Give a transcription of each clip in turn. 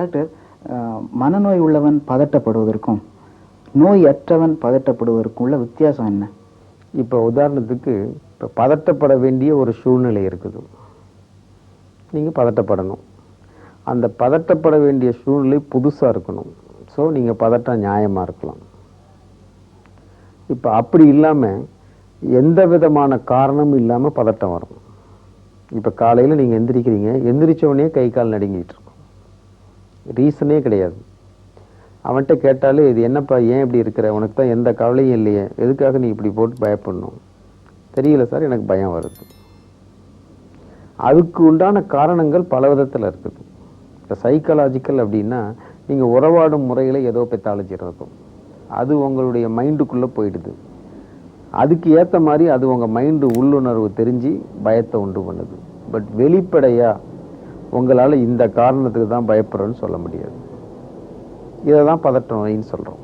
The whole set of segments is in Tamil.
டாக்டர், மனநோய் உள்ளவன் பதட்டப்படுவதற்கும் நோய் அற்றவன் பதட்டப்படுவதற்கும் உள்ள வித்தியாசம் என்ன? இப்போ உதாரணத்துக்கு இப்போ பதட்டப்பட வேண்டிய ஒரு சூழ்நிலை இருக்குது, நீங்கள் பதட்டப்படணும். அந்த பதட்டப்பட வேண்டிய சூழ்நிலை புதுசாக இருக்கணும். ஸோ நீங்கள் பதட்டம் நியாயமாக இருக்கலாம். இப்போ அப்படி இல்லாமல் எந்த விதமான காரணமும் இல்லாமல் பதட்டம் வரும். இப்போ காலையில் நீங்கள் எந்திரிக்கிறீங்க, எந்திரிச்சவனே கை கால் நடுங்கிட்டு இருக்கும், ரீசனே கிடையாது. அவன்கிட்ட கேட்டாலே இது என்னப்பா, ஏன் இப்படி இருக்கிற, உனக்கு தான் எந்த கவலையும் இல்லையே, எதுக்காக நீ இப்படி போட்டு பயப்படணும்? தெரியல சார், எனக்கு பயம் வருது. அதுக்கு உண்டான காரணங்கள் பல விதத்தில் இருக்குது. இப்போ சைக்காலஜிக்கல் அப்படின்னா நீங்கள் உறவாடும் முறையில் ஏதோ பெத்தாலஜி இருக்கும், அது உங்களுடைய மைண்டுக்குள்ளே போயிடுது. அதுக்கு ஏற்ற மாதிரி அது உங்கள் மைண்டு உள்ளுணர்வு தெரிஞ்சு பயத்தை உண்டு பண்ணுது. பட் வெளிப்படையாக உங்களால் இந்த காரணத்துக்கு தான் பயப்படுறேன்னு சொல்ல முடியாது. இதை தான் பதட்ட நோயின்னு சொல்கிறோம்.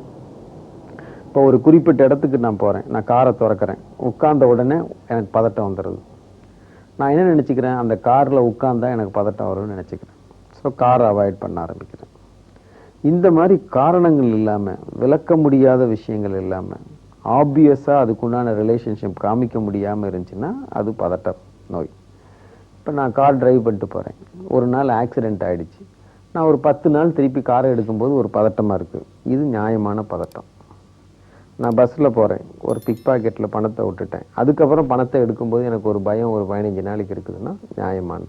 இப்போ ஒரு குறிப்பிட்ட இடத்துக்கு நான் போகிறேன், நான் காரை திறக்கிறேன், உட்கார்ந்த உடனே எனக்கு பதட்டம் வந்துடுது. நான் என்ன நினச்சிக்கிறேன், அந்த காரில் உட்கார்ந்தா எனக்கு பதட்டம் வரும்னு நினச்சிக்கிறேன். ஸோ காரை அவாய்ட் பண்ண ஆரம்பிக்கிறேன். இந்த மாதிரி காரணங்கள் இல்லாமல், விளக்க முடியாத விஷயங்கள் இல்லாமல், ஆப்வியஸாக அதுக்குண்டான ரிலேஷன்ஷிப் காமிக்க முடியாமல் இருந்துச்சுன்னா அது பதட்ட நோய். இப்போ நான் கார் டிரைவ் பண்ணிட்டு போகிறேன், ஒரு நாள் ஆக்சிடெண்ட் ஆகிடுச்சு, நான் ஒரு 10 நாள் திருப்பி காரை எடுக்கும்போது ஒரு பதட்டமாக இருக்குது, இது நியாயமான பதட்டம். நான் பஸ்ஸில் போகிறேன், ஒரு பிக் பாக்கெட்டில் பணத்தை விட்டுட்டேன், அதுக்கப்புறம் பணத்தை எடுக்கும்போது எனக்கு ஒரு பயம் ஒரு 15 நாளைக்கு இருக்குதுன்னா நியாயமான.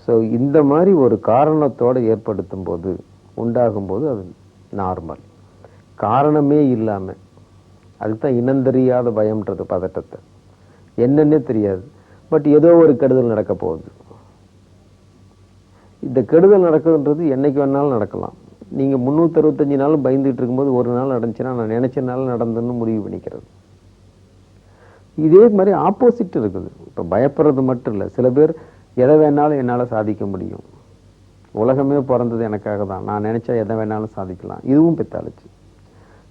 ஸோ இந்த மாதிரி ஒரு காரணத்தோடு ஏற்படுத்தும் போது உண்டாகும்போது அது நார்மல். காரணமே இல்லாமல், அதுக்கு தான் இனந்தெரியாத பயம்ன்றது பதட்டத்தை, என்னன்னே தெரியாது, பட் ஏதோ ஒரு கெடுதல் நடக்க போகுது. இந்த கெடுதல் நடக்குதுன்றது என்னைக்கு வேணாலும் நடக்கலாம். நீங்கள் 365 நாளும் பயந்துட்டு இருக்கும்போது ஒரு நாள் நடந்துச்சுன்னா நான் நினைச்ச நாள் நடந்துன்னு முடிவு பண்ணிக்கிறது. இதே மாதிரி ஆப்போசிட் இருக்குது. இப்போ பயப்படுறது மட்டும் இல்லை, சில பேர் எதை வேணாலும் என்னால் சாதிக்க முடியும், உலகமே பிறந்தது எனக்காக தான், நான் நினைச்சா எதை வேணாலும் சாதிக்கலாம், இதுவும் பெத்தாலஜி.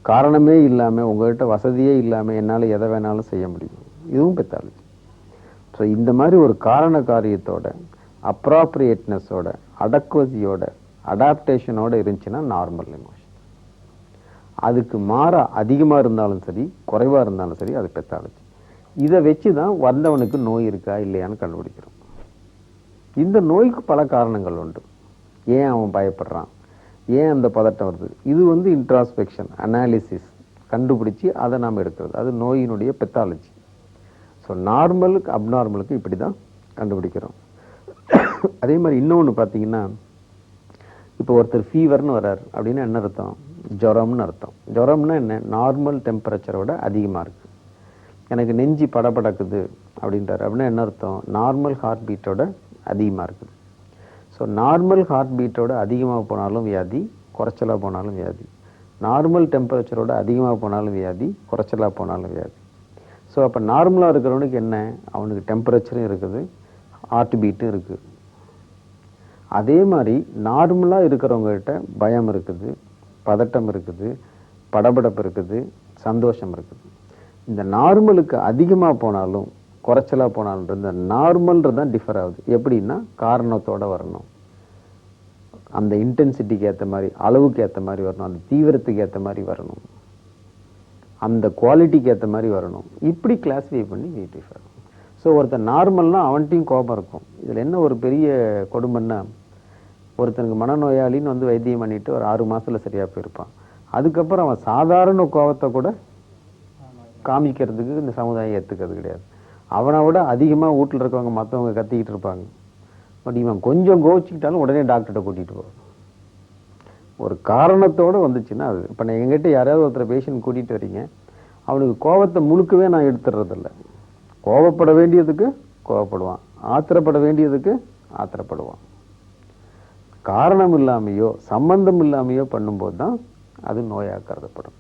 காரணமே இல்லாமல், உங்கள்கிட்ட வசதியே இல்லாமல் என்னால் எதை வேணாலும் செய்ய முடியும், இதுவும் பெத்தாலஜி. ஸோ இந்த மாதிரி ஒரு காரண காரியத்தோட, அப்ராப்ரியேட்னஸோட, அடக்குவதியோட, அடாப்டேஷனோட இருந்துச்சுன்னா நார்மல் எமோஷன். அதுக்கு மாற அதிகமாக இருந்தாலும் சரி, குறைவாக இருந்தாலும் சரி, அது பெத்தாலஜி. இதை வச்சு தான் வந்தவனுக்கு நோய் இருக்கா இல்லையான்னு கண்டுபிடிக்கிறோம். இந்த நோய்க்கு பல காரணங்கள் உண்டு. ஏன் அவன் பயப்படுறான், ஏன் அந்த பதட்டம் வருது, இது வந்து இன்ட்ராஸ்பெக்ஷன் அனாலிசிஸ் கண்டுபிடிச்சி அதை நாம் எடுக்கிறது, அது நோயினுடைய பெத்தாலஜி. ஸோ நார்மலுக்கு அப்நார்மலுக்கு இப்படி தான் கண்டுபிடிக்கிறோம். அதே மாதிரி இன்னொன்று பார்த்தீங்கன்னா, இப்போ ஒருத்தர் ஃபீவர்னு வர்றார் அப்படின்னா என்ன அர்த்தம், ஜுரம்னு அர்த்தம். ஜுரம்னா என்ன, நார்மல் டெம்பரேச்சரோட அதிகமாக இருக்குது. எனக்கு நெஞ்சு படபடக்குது அப்படின்றார் அப்படின்னா என்ன அர்த்தம், நார்மல் ஹார்ட் பீட்டோட அதிகமாக இருக்குது. ஸோ நார்மல் ஹார்ட் பீட்டோட அதிகமாக போனாலும் வியாதி, குறைச்சலாக போனாலும் வியாதி. நார்மல் டெம்பரேச்சரோட அதிகமாக போனாலும் வியாதி, குறைச்சலாக போனாலும் வியாதி. ஸோ அப்போ நார்மலாக இருக்கிறவனுக்கு என்ன, அவனுக்கு டெம்பரேச்சரும் இருக்குது, ஹார்ட் பீட்டும் இருக்குது. அதே மாதிரி நார்மலாக இருக்கிறவங்ககிட்ட பயம் இருக்குது, பதட்டம் இருக்குது, படபடப்பு இருக்குது, சந்தோஷம் இருக்குது. இந்த நார்மலுக்கு அதிகமாக போனாலும் குறைச்சலாக போனாலும் இந்த நார்மல்ன்றது தான் டிஃபர் ஆகுது. எப்படின்னா காரணத்தோடு வரணும், அந்த இன்டென்சிட்டிக்கு ஏற்ற மாதிரி, அளவுக்கு ஏற்ற மாதிரி வரணும், அந்த தீவிரத்துக்கு ஏற்ற மாதிரி வரணும், அந்த குவாலிட்டிக்கு ஏற்ற மாதிரி வரணும். இப்படி கிளாஸிஃபை பண்ணி டிஃபர். ஸோ ஒருத்தர் நார்மல்னா அவன்கிட்டையும் கோபம் இருக்கும். இதில் என்ன ஒரு பெரிய கொடுமைன்னா, ஒருத்தனுக்கு மனநோயாளின்னு வந்து வைத்தியம் பண்ணிட்டு ஒரு 6 மாதத்தில் சரியாக போயிருப்பான். அதுக்கப்புறம் அவன் சாதாரண கோபத்தை கூட காமிக்கிறதுக்கு இந்த சமுதாயம் ஏற்றுக்கிறது கிடையாது. அவனை விட அதிகமாக வீட்டில் இருக்கவங்க மற்றவங்க கத்திக்கிட்டு இருப்பாங்க. பட் இவன் கொஞ்சம் கோச்சிக்கிட்டாலும் உடனே டாக்டர்கிட்ட கூட்டிகிட்டு போவான். ஒரு காரணத்தோடு வந்துச்சுன்னா அது. இப்போ நான் எங்கிட்ட யாராவது ஒருத்தர் பேஷண்ட் கூட்டிகிட்டு வரீங்க, அவனுக்கு கோபத்தை முழுக்கவே நான் எடுத்துடுறதில்ல. கோபப்பட வேண்டியதுக்கு கோபப்படுவான், ஆத்திரப்பட வேண்டியதுக்கு ஆத்திரப்படுவான். காரணம் இல்லாமையோ சம்பந்தம் இல்லாமையோ பண்ணும்போது தான் அது நோயாக கருதப்படும்.